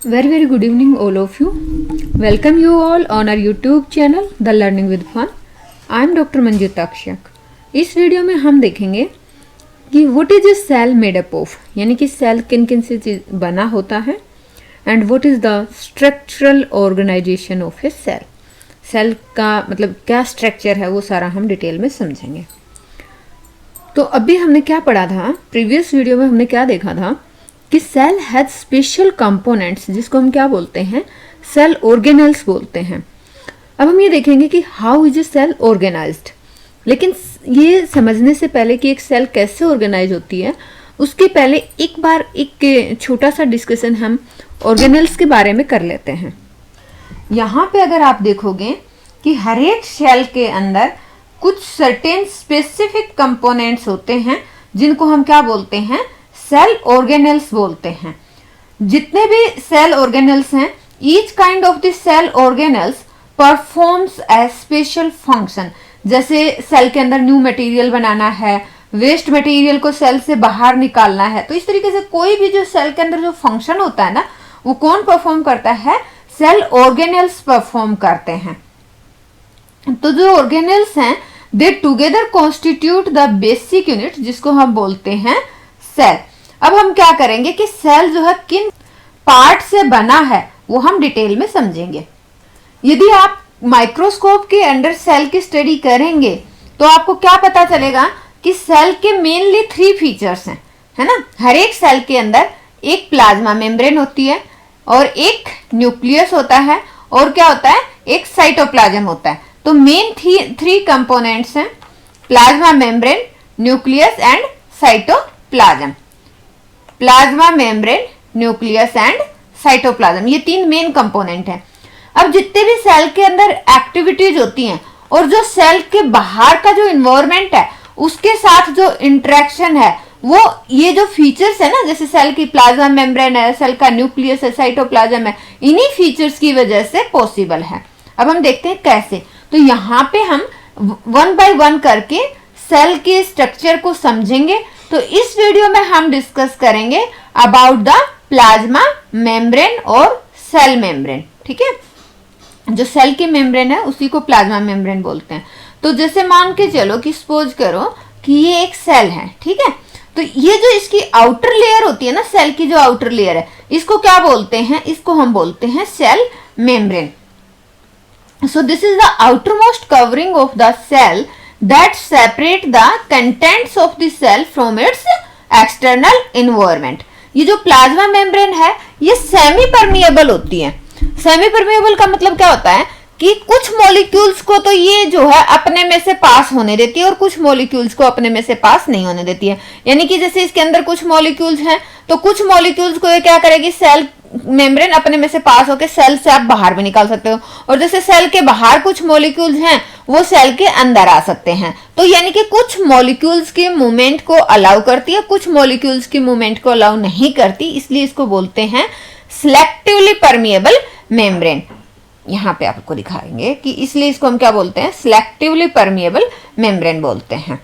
Very good evening all of you. Welcome you all on our YouTube channel The Learning with Fun. I am Dr. Manjit Akshak. इस video में हम देखेंगे कि what is a cell made up of, यानी कि cell किन किन से चीज बना होता है, and what is the structural organisation of a cell. Cell का मतलब क्या स्ट्रक्चर है वो सारा हम डिटेल में समझेंगे. तो अभी हमने क्या पढ़ा था, प्रीवियस वीडियो में हमने क्या देखा था कि सेल हैज स्पेशल कंपोनेंट्स जिसको हम क्या बोलते हैं, सेल ऑर्गेनेल्स बोलते हैं. अब हम ये देखेंगे कि how is a cell organised. लेकिन ये समझने से पहले कि एक सेल कैसे ऑर्गेनाइज होती है, उसके पहले एक बार एक छोटा सा डिस्कशन हम ऑर्गेनेल्स के बारे में कर लेते हैं. यहाँ पे अगर आप देखोगे कि हर एक सेल के अंदर कुछ सर्टेन स्पेसिफिक कंपोनेंट्स होते हैं जिनको हम क्या बोलते हैं, सेल ऑर्गेनेल्स बोलते हैं. जितने भी सेल ऑर्गेनेल्स हैं, each kind of the cell organelles performs a special function. जैसे सेल के अंदर न्यू मटेरियल बनाना है, वेस्ट मटेरियल को सेल से बाहर निकालना है, तो इस तरीके से कोई भी जो सेल के अंदर जो फंक्शन होता है ना, वो कौन परफॉर्म करता है, सेल ऑर्गेनेल्स परफॉर्म करते हैं. तो जो ऑर्गेनेल्स हैं दे together constitute the basic unit जिसको हम बोलते हैं सेल. अब हम क्या करेंगे कि सेल जो है किन पार्ट से बना है वो हम डिटेल में समझेंगे. यदि आप माइक्रोस्कोप के अंडर सेल की स्टडी करेंगे तो आपको क्या पता चलेगा कि सेल के मेनली 3 फीचर्स हैं, है ना. हर एक सेल के अंदर एक प्लाज्मा मेम्ब्रेन होती है और एक न्यूक्लियस होता है और क्या होता है, एक साइटोप्लाज्म होता है. तो मेन 3 कंपोनेंट्स हैं, plasma membrane, nucleus and cytoplasm. Plasma membrane, nucleus and cytoplasm, ये 3 मेन कंपोनेंट हैं. अब जितने भी सेल के अंदर एक्टिविटीज होती हैं और जो सेल के बाहर का जो इन्वायरमेंट है उसके साथ जो इंटरेक्शन है, वो ये जो फीचर्स है ना, जैसे सेल की प्लाज्मा मेम्ब्रेन है, सेल का न्यूक्लियस है, साइटोप्लाज्म है, इन्हीं फीचर्स की वजह से पॉसिबल है. अब हम देखते हैं कैसे. तो यहाँ पे हम 1 बाय 1 करके सेल के स्ट्रक्चर को समझेंगे. तो इस वीडियो में हम डिस्कस करेंगे अबाउट द प्लाज्मा मेम्ब्रेन और सेल मेम्ब्रेन. ठीक है, जो सेल की मेम्ब्रेन है उसी को प्लाज्मा मेम्ब्रेन बोलते हैं. तो जैसे मान के चलो कि सपोज करो कि ये एक सेल है, ठीक है. तो ये जो इसकी आउटर लेयर होती है ना, सेल की जो आउटर लेयर है, इसको क्या बोलते हैं, इसको हम बोलते हैं cell membrane. So this is the outermost covering of the cell that separate the contents of the cell from its external environment. ये जो प्लाज्मा मेम्ब्रेन है ये सेमी परमिएबल होती है. सेमी परमिएबल का मतलब क्या होता है कि कुछ मॉलिक्यूल्स को तो ये जो है अपने में से पास होने देती है और कुछ मॉलिक्यूल्स को अपने में से पास नहीं होने देती है. यानी कि जैसे इसके अंदर कुछ मॉलिक्यूल्स हैं तो कुछ मॉलिक्यूल्स को ये क्या करेगी, सेल मेम्ब्रेन अपने में से पास होकर सेल से आप बाहर भी निकाल सकते हो. और जैसे सेल के बाहर कुछ मॉलिक्यूल्स हैं वो सेल के अंदर आ सकते हैं. तो यानी कि कुछ मॉलिक्यूल्स के मूवमेंट को अलाउ करती है, कुछ मॉलिक्यूल्स की मूवमेंट को अलाउ नहीं करती, इसलिए इसको बोलते हैं सिलेक्टिवली परमिएबल मेम्ब्रेन. यहाँ पे आपको दिखाएंगे कि इसलिए इसको हम क्या बोलते हैं, सिलेक्टिवली परमिएबल मेम्ब्रेन बोलते हैं.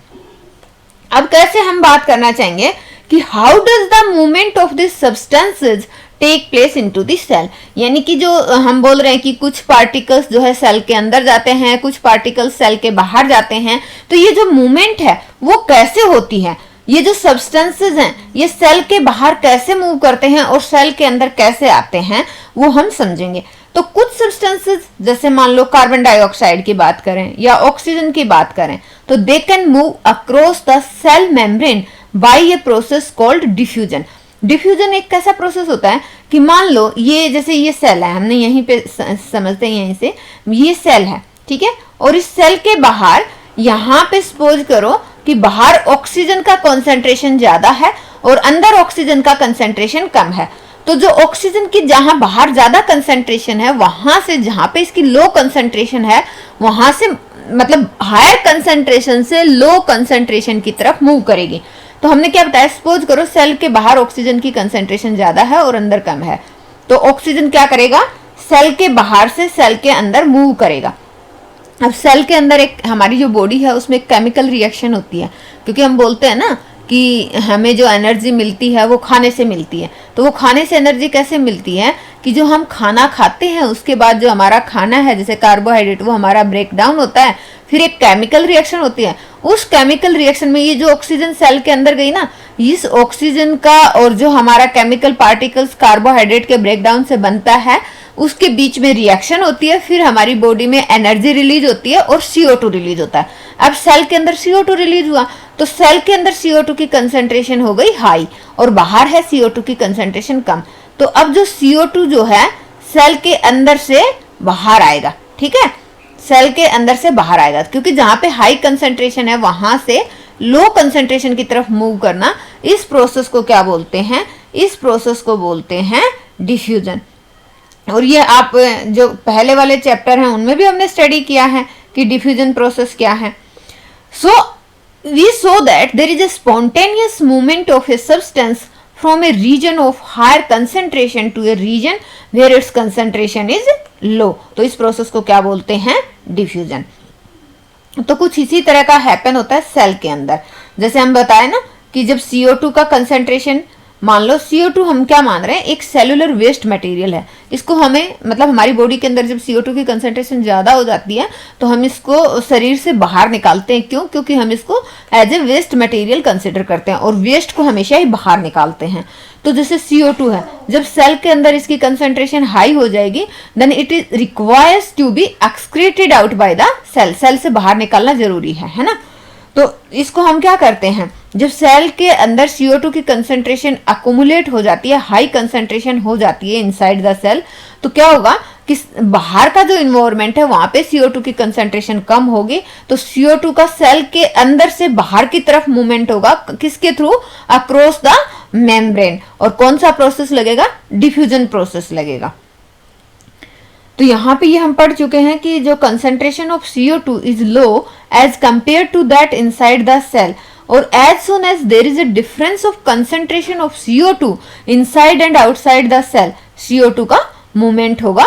अब कैसे हम बात करना चाहेंगे कि how does the movement of this substances take place into the cell. यानी कि जो हम बोल रहे हैं कि कुछ पार्टिकल्स जो है सेल के अंदर जाते हैं, कुछ पार्टिकल्स सेल के बाहर जाते हैं, तो ये जो मूवमेंट है वो कैसे होती है, ये जो सब्सटेंसेस हैं ये सेल के बाहर कैसे मूव करते हैं और सेल के अंदर कैसे आते हैं, वो हम समझेंगे. तो कुछ सब्सटेंसेस जैसे मान लो कार्बन डाइऑक्साइड की बात करें या ऑक्सीजन की बात करें, तो they can move across the cell membrane by a process called diffusion. Diffusion एक कैसा प्रोसेस होता है कि मान लो ये जैसे ये सेल है, हमने यहीं पे समझते हैं, यहीं से ये सेल है, ठीक है. और इस सेल के बाहर यहाँ पे सपोज करो कि बाहर ऑक्सीजन का कंसंट्रेशन ज्यादा है और अंदर ऑक्सीजन का कंसंट्रेशन कम है. तो जो ऑक्सीजन की जहां बाहर ज्यादा कंसंट्रेशन है वहां से जहां पे इसकी लो कंसंट्रेशन है वहां से मतलब हायर कंसंट्रेशन से लो कंसंट्रेशन की तरफ मूव करेगी. तो हमने क्या बताया, सपोज करो सेल के बाहर ऑक्सीजन की कंसंट्रेशन ज्यादा है और अंदर कम है, तो ऑक्सीजन क्या करेगा, सेल के बाहर से सेल के अंदर मूव करेगा. अब सेल के अंदर एक हमारी जो बॉडी है उसमें एक केमिकल रिएक्शन होती है, क्योंकि हम बोलते हैं ना कि हमें जो एनर्जी मिलती है वो खाने से मिलती है। तो वो खाने से एनर्जी कैसे मिलती है कि जो हम खाना खाते हैं उसके बाद जो हमारा खाना है जैसे कार्बोहाइड्रेट वो हमारा ब्रेक डाउन होता है, फिर एक केमिकल रिएक्शन होती है। उस केमिकल रिएक्शन में ये जो ऑक्सीजन सेल के अंदर गई ना, इस ऑक्सीजन का और जो हमारा केमिकल पार्टिकल्स कार्बोहाइड्रेट के ब्रेक डाउन से बनता है उसके बीच में रिएक्शन होती है, फिर हमारी बॉडी में एनर्जी रिलीज होती है और CO2 रिलीज होता है। अब सेल के अंदर CO2 रिलीज हुआ तो सेल के अंदर CO2 की कंसंट्रेशन हो गई हाई और बाहर है CO2 की कंसंट्रेशन कम। तो अब जो CO2 जो है सेल के अंदर से बाहर आएगा, ठीक है, सेल के अंदर से बाहर आएगा, क्योंकि जहां पे हाई कंसंट्रेशन है वहां से लो कंसंट्रेशन की तरफ मूव करना, इस प्रोसेस को क्या बोलते हैं? इस प्रोसेस को बोलते हैं डिफ्यूजन। और ये आप जो पहले वाले चैप्टर हैं उनमें भी हमने स्टडी किया है कि डिफ्यूजन प्रोसेस क्या है। So we saw that there is a spontaneous movement of a substance from a region of higher concentration to a region where its concentration is low। तो इस प्रोसेस को क्या बोलते हैं? डिफ्यूजन। तो कुछ इसी तरह का हैपन होता है सेल के अंदर। जैसे हम बताए ना कि जब CO2 का कंसंट्रेशन, मान लो CO2 हम क्या मान रहे हैं, एक सेलुलर वेस्ट मटेरियल है, इसको हमें मतलब हमारी बॉडी के अंदर जब CO2 की कंसंट्रेशन ज़्यादा हो जाती है तो हम इसको शरीर से बाहर निकालते हैं। क्यों? क्योंकि हम इसको as a waste material consider करते हैं और वेस्ट को हमेशा ही बाहर निकालते हैं। तो जैसे CO2 है, जब सेल के अंदर इसकी कंसंट्रेशन हाई हो जाएगी then it is requires to be excreted out by the cell. Cell से बाहर निकालना जरूरी है ना। तो इसको हम क्या करते हैं, जब सेल के अंदर CO2 की कंसंट्रेशन अकोमुलेट हो जाती है, हाई कंसंट्रेशन हो जाती है इनसाइड द सेल, तो क्या होगा कि बाहर का जो इन्वायरमेंट है वहां पे CO2 की कंसंट्रेशन कम होगी, तो CO2 का सेल के अंदर से बाहर की तरफ मूवमेंट होगा, किसके थ्रू? Across the membrane. और कौन सा प्रोसेस लगेगा? डिफ्यूजन प्रोसेस लगेगा। तो यहाँ पे ये हम पढ़ चुके हैं कि जो concentration of CO2 is low as compare to that inside the cell, और as soon as there is a difference of concentration of CO2 inside and outside the cell, CO2 का मूवमेंट होगा,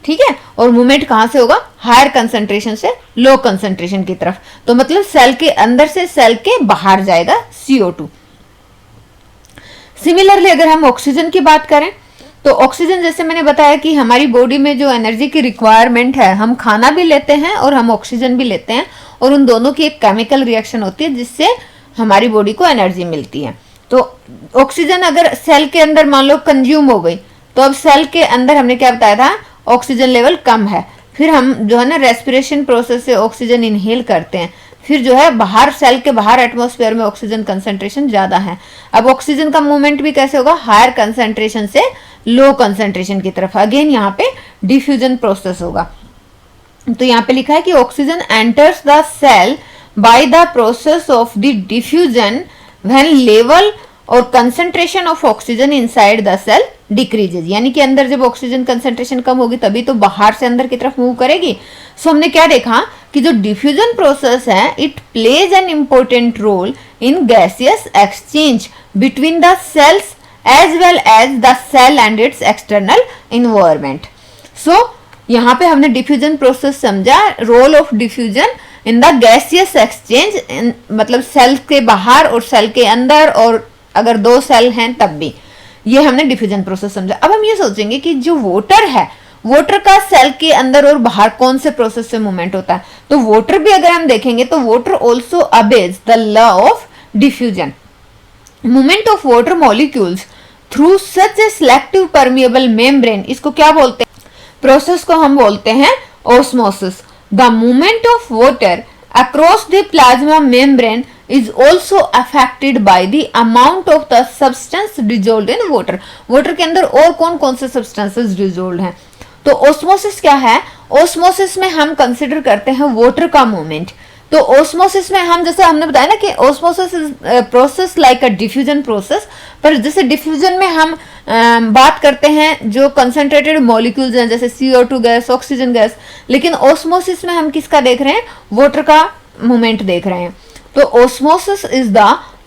ठीक है। और मूवमेंट कहां से होगा? Higher concentration से लो कंसंट्रेशन की तरफ। तो मतलब सेल के अंदर से सेल के बाहर जाएगा CO2। सिमिलरली अगर हम ऑक्सीजन की बात करें तो ऑक्सीजन, जैसे मैंने बताया कि हमारी बॉडी में जो एनर्जी की रिक्वायरमेंट है, हम खाना भी लेते हैं और हम ऑक्सीजन भी लेते हैं, और उन दोनों की एक केमिकल रिएक्शन होती है जिससे हमारी बॉडी को एनर्जी मिलती है। तो ऑक्सीजन अगर सेल के अंदर मान लो कंज्यूम हो गई, तो अब सेल के अंदर हमने क्या बताया था? ऑक्सीजन लेवल कम है, फिर हम जो है ना रेस्पिरेशन प्रोसेस से ऑक्सीजन इनहेल करते हैं, फिर जो है बाहर सेल के बाहर एटमॉस्फेयर में ऑक्सीजन कंसंट्रेशन ज्यादा है। अब ऑक्सीजन का मूवमेंट भी कैसे होगा? हायर कंसंट्रेशन से लो कंसंट्रेशन की तरफ। अगेन यहाँ पे डिफ्यूजन प्रोसेस होगा। तो यहाँ पे लिखा है कि oxygen enters the cell by the process of the diffusion when level और concentration of oxygen inside the cell decreases. यानी कि अंदर जब ऑक्सीजन कंसंट्रेशन कम होगी तभी तो बाहर से अंदर की तरफ मूव करेगी। सो हमने क्या देखा कि जो डिफ्यूजन प्रोसेस है it plays an important role in gaseous exchange between the cells as well as the cell and its external environment. So यहाँ पे हमने डिफ्यूजन प्रोसेस समझा, role of diffusion in the gaseous exchange, मतलब cell के बाहर और cell के अंदर, और अगर दो सेल हैं तब भी, ये हमने डिफ्यूजन प्रोसेस समझा। अब हम ये सोचेंगे कि जो वाटर है, वाटर का सेल के अंदर और बाहर कौन से प्रोसेस से मूवमेंट होता है? तो वाटर भी अगर हम देखेंगे तो water also abase the law of diffusion. Movement of water molecules through such A selective permeable membrane, इसको क्या बोलते हैं? प्रोसेस को हम बोलते हैं osmosis. The movement of water across the plasma membrane is also affected by the amount of the substance dissolved in water। Water के अंदर और कौन कौन से substances dissolved हैं? तो ऑस्मोसिस क्या है? ऑस्मोसिस में हम कंसिडर करते हैं वाटर का मूवमेंट। तो ऑस्मोसिस में हम, जैसे हमने बताया ना कि osmosis is process like a diffusion process, पर जैसे डिफ्यूजन में हम बात करते हैं जो कंसंट्रेटेड मॉलिक्यूल्स हैं जैसे CO2 गैस, ऑक्सीजन गैस, लेकिन ऑस्मोसिस में हम किसका देख रहे हैं? वाटर का मूवमेंट देख रहे हैं। तो osmosis is the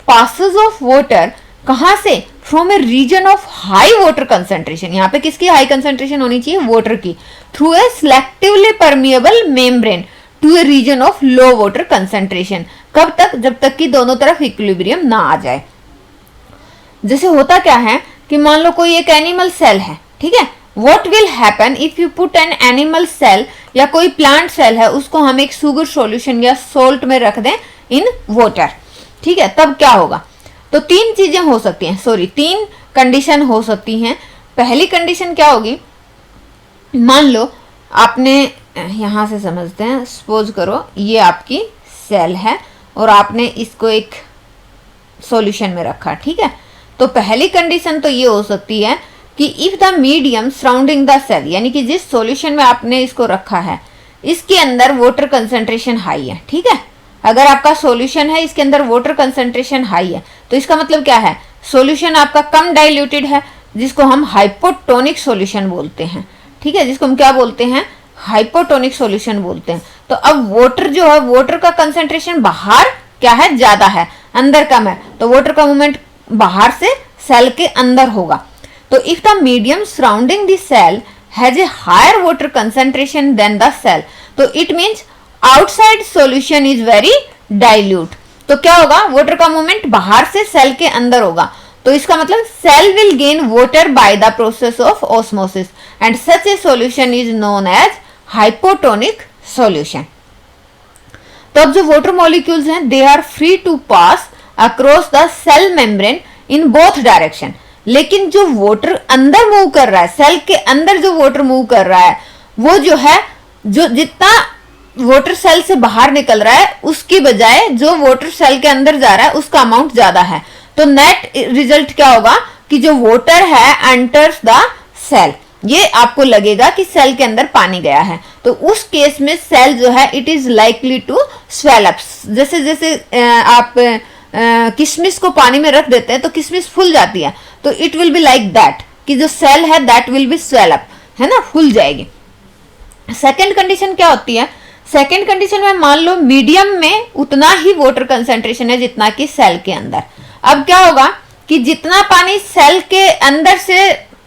passage of water, कहां से? From a region of high water concentration, यहाँ पे किसकी हाई कंसंट्रेशन होनी चाहिए? वाटर की, through a selectively permeable membrane to a region of low water concentration. कब तक? जब तक कि दोनों तरफ इक्विलिब्रियम ना आ जाए। जैसे होता क्या है कि मान लो कोई एक एनिमल सेल है, ठीक है, what will happen if you put an animal cell या कोई प्लांट सेल है, उसको हम एक शुगर सॉल्यूशन या सोल्ट में रख दें इन वाटर, ठीक है, तब क्या होगा? तो तीन चीजें हो सकती हैं, सॉरी तीन कंडीशन हो सकती हैं। पहली कंडीशन क्या होगी, मान लो आपने, यहां से समझते हैं, सपोज करो ये आपकी सेल है और आपने इसको एक सॉल्यूशन में रखा, ठीक है। तो पहली कंडीशन तो ये हो सकती है कि if the medium surrounding the cell, यानी कि जिस सॉल्यूशन में आपने इसको रखा है इसके अंदर वाटर कंसंट्रेशन हाई है, ठीक है। अगर आपका सॉल्यूशन है इसके अंदर वाटर कंसंट्रेशन हाई है तो इसका मतलब क्या है, सॉल्यूशन आपका कम डाइल्यूटेड है, जिसको हम हाइपोटोनिक सॉल्यूशन बोलते हैं, ठीक है, जिसको हम क्या बोलते हैं, हाइपोटोनिक सॉल्यूशन बोलते हैं। तो अब वाटर जो है, वाटर का कंसंट्रेशन बाहर क्या है, ज्यादा है, अंदर कम है, तो वाटर का मूवमेंट बाहर से सेल के अंदर होगा। तो if the medium surrounding the cell has a higher water concentration then the cell, तो it means outside solution is very dilute. तो क्या होगा, वाटर का मूवमेंट बाहर से सेल के अंदर होगा। तो इसका मतलब cell will gain water by the process of osmosis and such a solution is known as hypotonic solution. तो अब जो वाटर मॉलिक्यूल्स हैं they are free to pass across the cell membrane in both direction. लेकिन जो water अंदर move कर रहा है, सेल के अंदर जो वाटर मूव कर रहा है, वो जो है, जो जितना वाटर सेल से बाहर निकल रहा है उसकी बजाय जो वाटर सेल के अंदर जा रहा है उसका अमाउंट ज्यादा है। तो नेट रिजल्ट क्या होगा कि जो वाटर है एंटर्स द सेल, ये आपको लगेगा कि सेल के अंदर पानी गया है। तो उस केस में सेल जो है it is likely to swell up. जैसे जैसे आप किशमिश को पानी में रख देते हैं तो किशमिश फूल जाती है, तो it will be like that कि जो सेल है that will be swell up, है ना, फूल जाएगी। सेकेंड कंडीशन क्या होती है, सेकेंड कंडीशन में मान लो मीडियम में उतना ही वाटर कंसंट्रेशन है जितना कि सेल के अंदर। अब क्या होगा कि जितना पानी सेल के अंदर से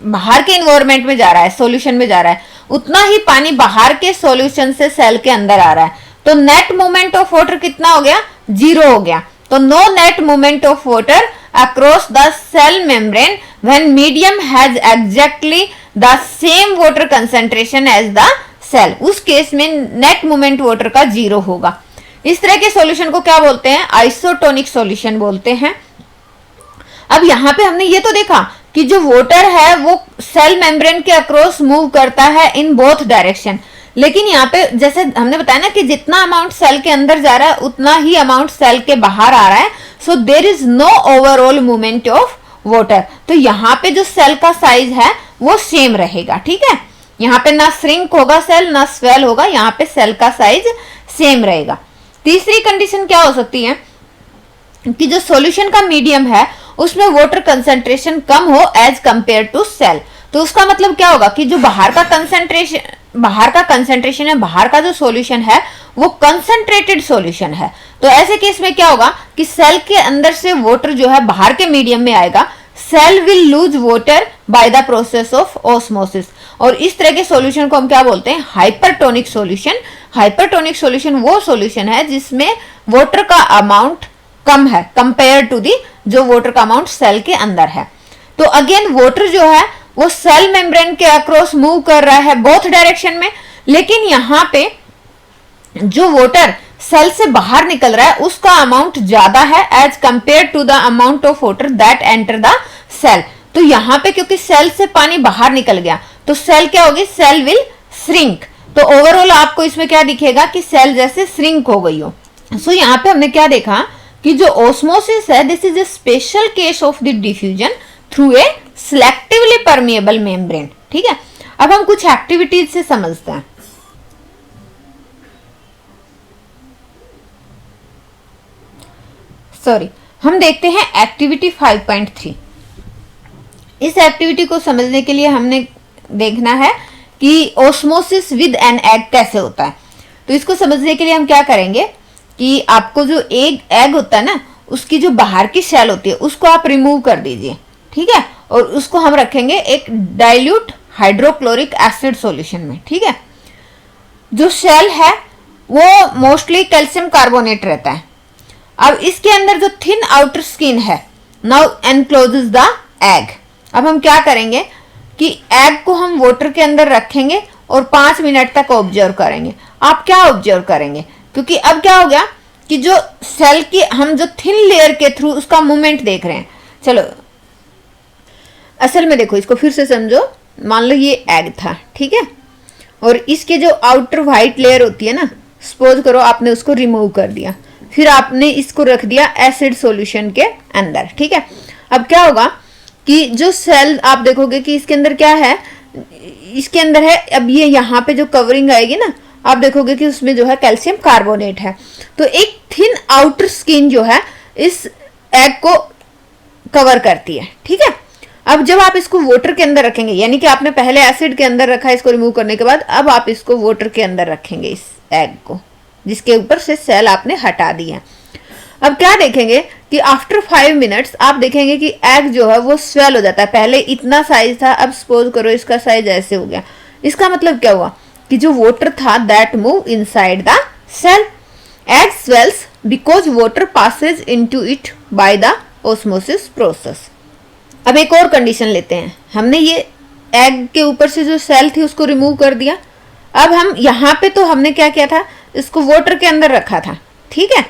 बाहर के इन्वायरमेंट में जा रहा है, सॉल्यूशन में जा रहा है, उतना ही पानी बाहर के सॉल्यूशन से सेल के अंदर आ रहा है। तो नेट मूवमेंट ऑफ वाटर कितना हो गया, 0 हो गया। तो no net movement of water across the cell membrane when medium has exactly the same water concentration as the cell. उस केस में नेट मूवमेंट वाटर का 0 होगा। इस तरह के सॉल्यूशन को क्या बोलते हैं, आइसोटोनिक सॉल्यूशन बोलते हैं। अब यहाँ पे हमने ये तो देखा कि जो वाटर है वो सेल मेम्ब्रेन के अक्रॉस मूव करता है इन बोथ डायरेक्शन, लेकिन यहाँ पे जैसे हमने बताया ना कि जितना अमाउंट सेल के अंदर जा रहा है उतना ही अमाउंट सेल के बाहर आ रहा है। So there is no overall movement of water. तो यहाँ पे जो सेल का साइज है वो सेम रहेगा, ठीक है, यहाँ पे ना श्रिंक होगा सेल ना स्वेल होगा, यहाँ पे सेल का साइज सेम रहेगा। तीसरी कंडीशन क्या हो सकती है कि जो सॉल्यूशन का मीडियम है उसमें वाटर कंसंट्रेशन कम हो एज कंपेयर टू सेल। तो उसका मतलब क्या होगा कि जो बाहर का कंसंट्रेशन है, बाहर का जो सॉल्यूशन है वो कंसंट्रेटेड सॉल्यूशन है। तो ऐसे केस में क्या होगा कि सेल के अंदर से वाटर जो है बाहर के मीडियम में आएगा, cell will lose water by the process of osmosis. और इस तरह के सॉल्यूशन को हम क्या बोलते हैं, हाइपरटोनिक सॉल्यूशन। हाइपरटोनिक सॉल्यूशन वो सॉल्यूशन है जिसमें वाटर का अमाउंट कम है कंपेयर टू दी जो वाटर का अमाउंट सेल के अंदर है। तो अगेन वाटर जो है वो सेल मेम्ब्रेन के अक्रॉस मूव कर रहा है बोथ डायरेक्शन में, लेकिन यहाँ पे जो वाटर सेल से बाहर निकल रहा है उसका अमाउंट ज्यादा है as compare to the amount of water that enter the cell. तो यहाँ पे क्योंकि सेल से पानी बाहर निकल गया तो सेल क्या होगी, सेल विल श्रिंक। तो ओवरऑल आपको इसमें क्या दिखेगा कि सेल जैसे श्रिंक हो गई हो। सो यहाँ पे हमने क्या देखा कि जो ऑस्मोसिस है this is a special case of the diffusion through a selectively permeable membrane, ठीक है। अब हम कुछ एक्टिविटीज से समझते हैं। सॉरी, हम देखते हैं एक्टिविटी 5.3। इस एक्टिविटी को समझने के लिए हमने देखना है कि ऑस्मोसिस विद एन एग कैसे होता है। तो इसको समझने के लिए हम क्या करेंगे कि आपको जो एग होता है ना, उसकी जो बाहर की शेल होती है उसको आप रिमूव कर दीजिए, ठीक है, और उसको हम रखेंगे एक डाइल्यूट हाइड्रोक्लोरिक एसिड सॉल्यूशन में, ठीक है। जो शेल है वो मोस्टली कैल्शियम कार्बोनेट रहता है। अब इसके अंदर जो थिन आउटर स्किन है नाउ एनक्लोजेस द एग। अब हम क्या करेंगे कि एग को हम वाटर के अंदर रखेंगे और 5 मिनट तक ऑब्जर्व करेंगे। आप क्या ऑब्जर्व करेंगे, क्योंकि अब क्या हो गया कि जो सेल की हम जो थिन लेयर के थ्रू उसका मूवमेंट देख रहे हैं। चलो असल में देखो, इसको फिर से समझो। मान लो ये एग था, ठीक है, और इसके जो आउटर व्हाइट लेयर होती है ना, सपोज करो आपने उसको रिमूव कर दिया, फिर आपने इसको रख दिया एसिड सॉल्यूशन के अंदर, ठीक है। अब क्या होगा कि जो सेल आप देखोगे कि इसके अंदर क्या है, इसके अंदर है, अब ये यहाँ पे जो कवरिंग आएगी ना, आप देखोगे कि उसमें जो है कैल्शियम कार्बोनेट है। तो एक थिन आउटर स्किन जो है इस एग को कवर करती है, ठीक है। अब जब आप इसको वाटर के अंदर रखेंगे, यानी कि आपने पहले एसिड के अंदर रखा है इसको रिमूव करने के बाद, अब आप इसको वाटर के अंदर रखेंगे इस एग को, जिसके ऊपर से सेल आपने हटा दी है। अब क्या देखेंगे कि आफ्टर 5 मिनट्स आप देखेंगे कि एग जो है वो स्वेल हो जाता है। पहले इतना साइज था, अब सपोज करो इसका साइज ऐसे हो गया। इसका मतलब क्या हुआ कि जो वाटर था that move inside the cell. Egg swells because water passes into it by the osmosis process. अब एक और कंडीशन लेते हैं। हमने ये एग के ऊपर से जो सेल थी उसको रिमूव कर दिया। अब हम यहाँ पे तो हमने क्या किया था, इसको वाटर के अंदर रखा था, ठीक है,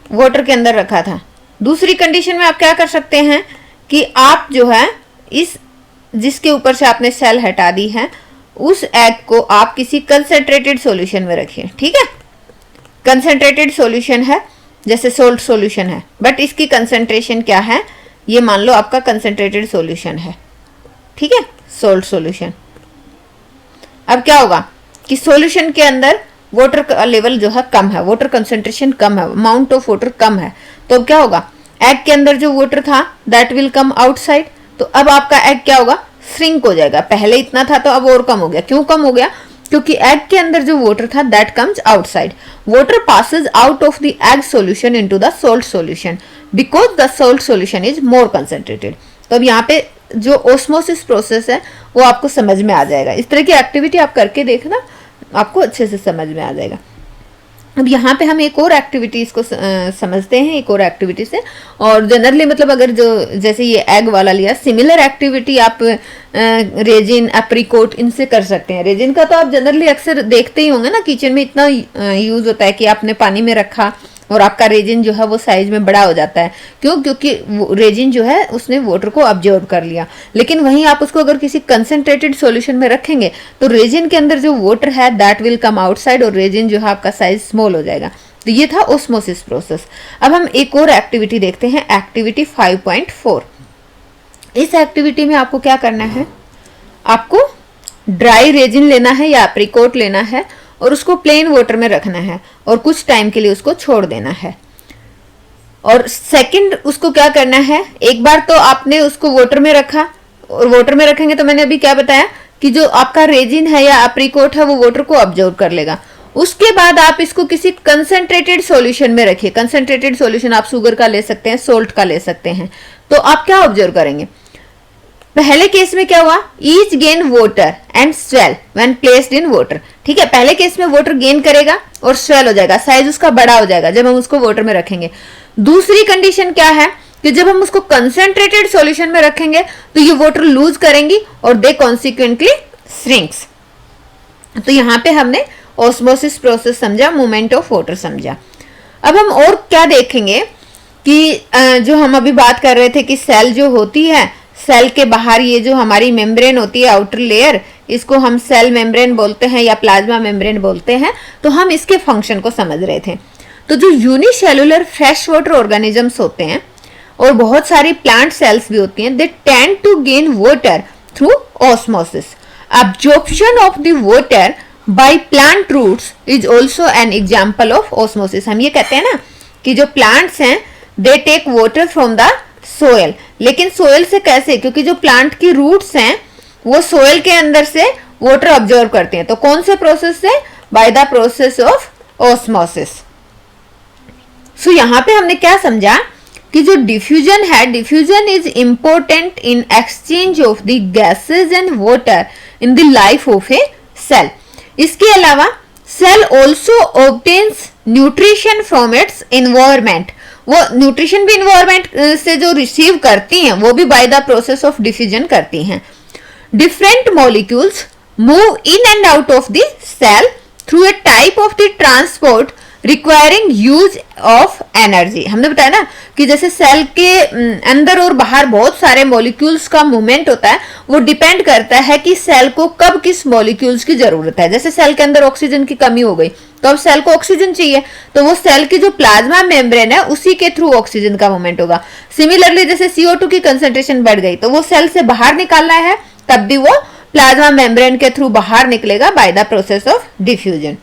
वाटर के अंदर रखा था। दूसरी कंडीशन में आप क्या कर सकते हैं कि आप जो है इस जिसके ऊपर से आपने सेल हटा दी है उस एग को आप किसी कंसंट्रेटेड सॉल्यूशन में रखिए, ठीक है। कंसंट्रेटेड सॉल्यूशन है, जैसे सोल्ट सॉल्यूशन है, बट इसकी कंसंट्रेशन क्या है, ये मान लो आपका कंसंट्रेटेड सॉल्यूशन है, ठीक है, सोल्ट सॉल्यूशन। अब क्या होगा कि सॉल्यूशन के अंदर वाटर का लेवल जो है कम है, वाटर कंसंट्रेशन कम है, अमाउंट ऑफ वाटर कम है। तो अब क्या होगा, एग के अंदर जो वाटर था दैट विल कम आउटसाइड। तो अब आपका एग क्या होगा, श्रिंक हो जाएगा। पहले इतना था तो अब और कम हो गया। क्यों कम हो गया, क्योंकि एग के अंदर जो वाटर था that comes outside. Water passes out of the egg solution into the salt solution because the salt solution is more concentrated. तो अब यहाँ पे जो ओस्मोसिस प्रोसेस है वो आपको समझ में आ जाएगा। इस तरह की एक्टिविटी आप करके देखना, आपको अच्छे से समझ में आ जाएगा। अब यहाँ पे हम एक और एक्टिविटी इसको समझते हैं, एक और एक्टिविटी से। और जनरली मतलब अगर जो जैसे ये एग वाला लिया, सिमिलर एक्टिविटी आप रेजिन, एप्रिकोट इनसे कर सकते हैं। रेजिन का तो आप जनरली अक्सर देखते ही होंगे ना, किचन में इतना यूज होता है कि आपने पानी में रखा और आपका रेजिन जो है वो साइज में बड़ा हो जाता है। क्यों, क्योंकि रेजिन जो है उसने वाटर को ऑब्जर्व कर लिया। लेकिन वहीं आप उसको अगर किसी कंसंट्रेटेड सॉल्यूशन में रखेंगे तो रेजिन के अंदर जो वाटर है दैट विल कम आउटसाइड और रेजिन जो है आपका साइज स्मॉल हो जाएगा। तो ये था ओस्मोसिस प्रोसेस। अब हम एक और एक्टिविटी देखते हैं, एक्टिविटी 5.4। इस एक्टिविटी में आपको क्या करना है, आपको ड्राई रेजिन लेना है या एप्रिकोट लेना है और उसको प्लेन वाटर में रखना है और कुछ टाइम के लिए उसको छोड़ देना है। और सेकंड उसको क्या करना है, एक बार तो आपने उसको वाटर में रखा और वाटर में रखेंगे तो मैंने अभी क्या बताया कि जो आपका रेजिन है या एप्रिकोट है वो वाटर को ऑब्जर्व कर लेगा। उसके बाद आप इसको किसी कंसंट्रेटेड सॉल्यूशन में रखिए। कंसंट्रेटेड सॉल्यूशन आप शुगर का ले सकते हैं, सोल्ट का ले सकते हैं। तो आप क्या ऑब्जर्व करेंगे, पहले केस में क्या हुआ, each gain water and swell when placed in water. ठीक है, पहले केस में वाटर गेन करेगा और स्वेल हो जाएगा, साइज उसका बड़ा हो जाएगा जब हम उसको वाटर में रखेंगे। दूसरी कंडीशन क्या है कि जब हम उसको कंसंट्रेटेड सॉल्यूशन में रखेंगे तो ये वाटर लूज करेंगी और दे कॉन्सिक्वेंटली श्रिंक्स। तो यहाँ पे हमने ऑस्मोसिस प्रोसेस समझा, मूवमेंट ऑफ वाटर समझा। अब हम और क्या देखेंगे कि जो हम अभी बात कर रहे थे कि सेल जो होती है, सेल के बाहर ये जो हमारी मेम्ब्रेन होती है आउटर लेयर, इसको हम सेल मेम्ब्रेन बोलते हैं या प्लाज्मा मेम्ब्रेन बोलते हैं। तो हम इसके फंक्शन को समझ रहे थे। तो जो यूनिसेलुलर फ्रेश वाटर ऑर्गेनिजम्स होते हैं और बहुत सारी प्लांट सेल्स भी होती हैं, they tend to gain water through osmosis. Absorption of the water by plant roots is also an example of osmosis. हम ये कहते हैं ना कि जो प्लांट्स हैं they take water from the soil. लेकिन सोयल से कैसे, क्योंकि जो प्लांट की रूट्स हैं वो सोयल के अंदर से वाटर ऑब्जर्व करते हैं। तो कौन से प्रोसेस से, by the process of osmosis. So यहाँ पे हमने क्या समझा कि जो डिफ्यूजन है, diffusion is important in exchange of the gases and water in the life of a cell. इसके अलावा cell also obtains nutrition from its environment, वो न्यूट्रिशन भी इन्वायरमेंट से जो रिसीव करती हैं वो भी by the process of diffusion करती हैं। Different molecules move in and out of the cell through a type of the transport requiring use of energy. हमने बताया ना कि जैसे सेल के अंदर और बाहर बहुत सारे मॉलिक्यूल्स का मूवमेंट होता है, वो डिपेंड करता है कि सेल को कब किस मॉलिक्यूल्स की जरूरत है। जैसे सेल के अंदर ऑक्सीजन की कमी हो गई तो अब सेल को ऑक्सीजन चाहिए, तो वो सेल की जो प्लाज्मा मेम्ब्रेन है उसी के थ्रू ऑक्सीजन का मूवमेंट होगा। सिमिलरली जैसे CO2 की कंसेंट्रेशन बढ़ गई तो वो सेल से बाहर निकालना है, तब भी वो प्लाज्मा मेम्ब्रेन के थ्रू बाहर निकलेगा by the process of diffusion.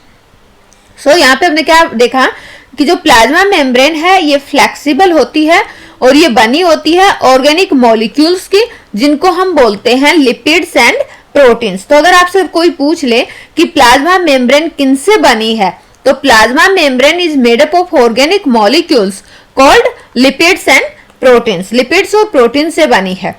So यहाँ पे हमने क्या देखा कि जो प्लाज्मा मेम्ब्रेन है ये फ्लेक्सिबल होती है और ये बनी होती है ऑर्गेनिक मॉलिक्यूल्स की, जिनको हम बोलते हैं लिपिड्स एंड प्रोटीन्स। तो अगर आपसे कोई पूछ ले कि प्लाज्मा मेम्ब्रेन किनसे बनी है, तो plasma membrane is made up of organic molecules called lipids and proteins. Lipids और प्रोटीन से बनी है।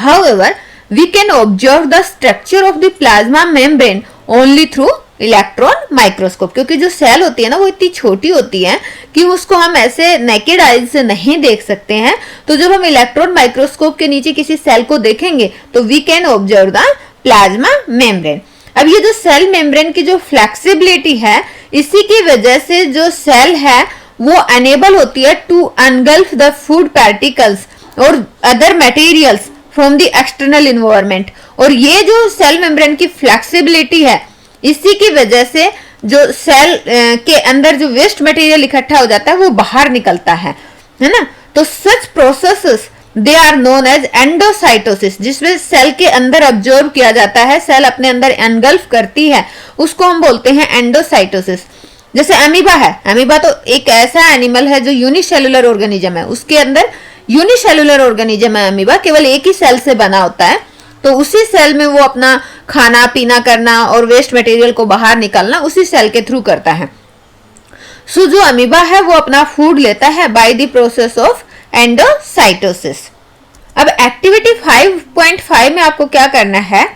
However, we can observe the structure of the plasma membrane only through electron microscope, क्योंकि जो सेल होती है ना वो इतनी छोटी होती है कि उसको हम ऐसे नेकेड आइज से नहीं देख सकते हैं। तो जब हम इलेक्ट्रॉन माइक्रोस्कोप के नीचे किसी सेल को देखेंगे तो we can observe the plasma membrane. अब ये जो सेल मेम्ब्रेन की जो फ्लेक्सिबिलिटी है, इसी की वजह से जो सेल है वो अनेबल होती है टू अनगल्फ द फूड पार्टिकल्स और other materials from the external environment. और ये जो सेल मेम्ब्रेन की फ्लेक्सिबिलिटी है, इसी की वजह से जो सेल के अंदर जो वेस्ट मटेरियल इकट्ठा हो जाता है वो बाहर निकलता है ना। तो such processes they are known as endocytosis, जिसमें सेल के अंदर ऑब्जर्व किया जाता है, सेल अपने अंदर एनगल्फ करती है, उसको हम बोलते हैं एंडोसाइटोसिस। जैसे अमीबा है, अमीबा तो एक ऐसा एनिमल है जो यूनिसेलुलर ऑर्गेनिज्म है, उसके अंदर यूनिसेलुलर ऑर्गेनिज्म है अमीबा, केवल एक ही सेल से बना होता है। तो उसी सेल में वो अपना खाना पीना करना और वेस्ट मटेरियल को बाहर निकालना उसी सेल के थ्रू करता है। सो जो अमीबा है वो अपना फूड लेता है bye the process of endocytosis. अब एक्टिविटी 5.5 में आपको क्या करना है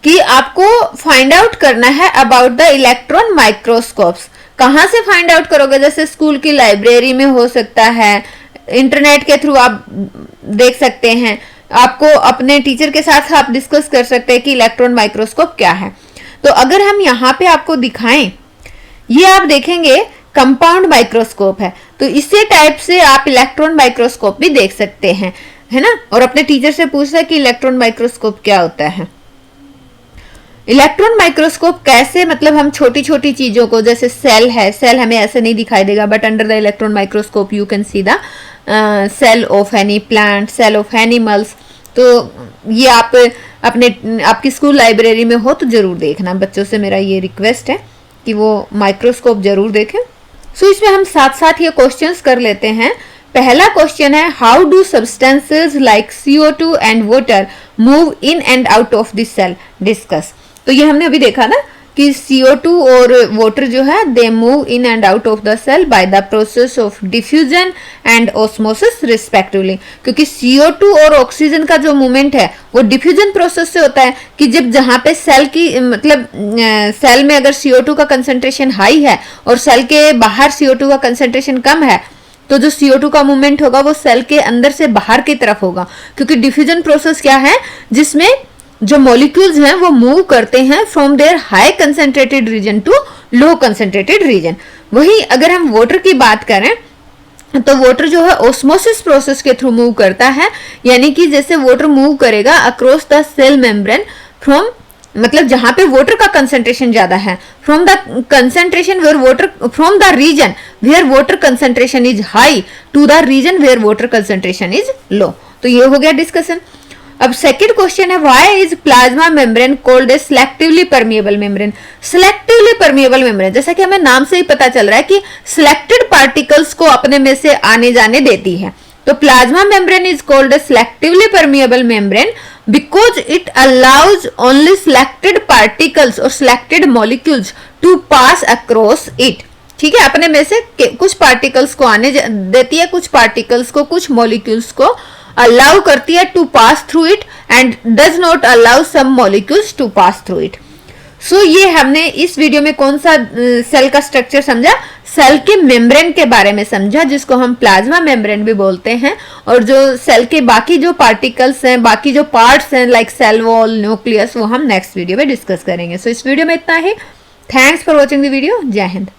कि आपको फाइंड आउट करना है अबाउट द इलेक्ट्रॉन माइक्रोस्कोप्स। कहाँ से फाइंड आउट करोगे? जैसे स्कूल की लाइब्रेरी में हो सकता है, इंटरनेट के थ्रू आप देख सकते हैं, आपको अपने टीचर के साथ आप डिस्कस कर सकते हैं कि इलेक्ट्रॉन माइक्रोस्कोप क्या है। तो अगर हम यहाँ पे आपको दिखाएं, ये आप देखेंगे कंपाउंड माइक्रोस्कोप है, तो इसी टाइप से आप इलेक्ट्रॉन माइक्रोस्कोप भी देख सकते हैं, है ना। और अपने टीचर से पूछना कि इलेक्ट्रॉन माइक्रोस्कोप क्या होता है। इलेक्ट्रॉन माइक्रोस्कोप कैसे, मतलब हम छोटी छोटी चीजों को, जैसे सेल है, सेल हमें ऐसे नहीं दिखाई देगा, but under the electron microscope you can see the cell of any plant, cell of animals. तो ये आप अपने आपकी स्कूल लाइब्रेरी में हो तो जरूर देखना। बच्चों से मेरा ये रिक्वेस्ट है कि वो माइक्रोस्कोप जरूर देखें। सो इसमें हम साथ साथ ये क्वेश्चंस कर लेते हैं। पहला क्वेश्चन है, how do substances like CO2 and water move in and out of the cell, discuss. तो ये हमने अभी देखा ना कि CO2 और वाटर जो है they move in and out of the cell by the process of diffusion and osmosis respectively. क्योंकि CO2 और ऑक्सीजन का जो मूवमेंट है वो डिफ्यूजन प्रोसेस से होता है कि जब जहाँ पे सेल की मतलब सेल में अगर CO2 का कंसंट्रेशन हाई है और सेल के बाहर CO2 का कंसंट्रेशन कम है, तो जो CO2 का मूवमेंट होगा वो सेल के अंदर से बाहर की तरफ होगा। क्योंकि डिफ्यूजन प्रोसेस क्या है, जिसमें जो मॉलिक्यूल्स हैं वो मूव करते हैं from their high concentrated region to low concentrated region. वही अगर हम वाटर की बात करें तो वाटर जो है ऑस्मोसिस प्रोसेस के थ्रू मूव करता है, यानी कि जैसे वाटर मूव करेगा across the cell membrane from, मतलब जहां पे वाटर का कंसंट्रेशन ज्यादा है, from the concentration where water, from the region where water concentration is high to the region where water concentration is low. तो ये हो गया डिस्कशन। अब सेकंड क्वेश्चन है, why is plasma membrane called a selectively permeable membrane. Selectively permeable membrane, जैसा कि हमें नाम से ही पता चल रहा है कि सिलेक्टेड पार्टिकल्स को अपने में से आने जाने देती है। तो plasma membrane is called a selectively permeable membrane because it allows only selected particles और selected molecules to pass across it. ठीक है, अपने में से कुछ पार्टिकल्स को आने देती है, कुछ पार्टिकल्स को, कुछ मॉलिक्यूल्स को अलाउ करती है to pass through it and does not allow some molecules to pass through it. So ये हमने इस वीडियो में कौन सा सेल का स्ट्रक्चर समझा, सेल के मेम्ब्रेन के बारे में समझा, जिसको हम प्लाज्मा मेम्ब्रेन भी बोलते हैं। और जो सेल के बाकी जो पार्टिकल्स हैं, बाकी जो पार्ट्स हैं लाइक सेल वॉल, न्यूक्लियस, वो हम नेक्स्ट वीडियो में डिस्कस करेंगे। सो इस वीडियो में इतना ही। Thanks for watching the video. जय हिंद।